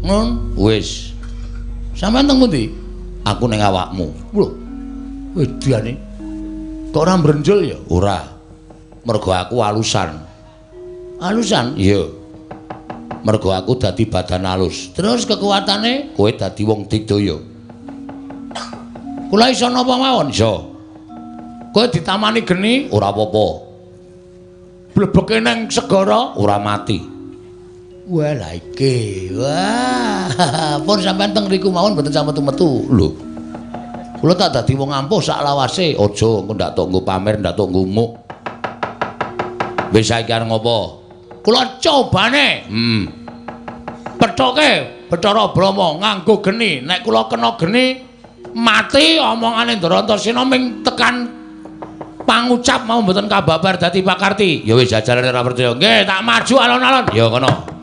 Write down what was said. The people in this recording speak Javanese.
Nun, wis. Sampeyan teng pundi? Aku ning awakmu. Lho. Wedane. Kok ora mbrenjol ya? Ora. Mergo aku alusan. Alusan? Iya. Mergo aku dadi badan alus. Terus kekuatane kowe dadi wong digdaya. Kula iso napa mawon? Iso. Kowe ditamani geni ora apa-apa. Blebeke nang segara ora mati. Wah lha iki. Wah, pun sampean teng riku mawon mboten sampe metu. Lho. Kula tak dadi wong ampuh sak lawase. Aja engko ndak tok nggo pamer, ndak tok ngumuk. Wis saiki arep ngopo? Kula cobane. Pethoke Bathara Brahma nganggo geni. Nek kula kena geni mati omongane Ndarantasena ming tekan pangucap mau mboten kababar dadi pakarti. Ya wis jajarane ora percaya. Nggih, tak maju alon-alon. Ya kono.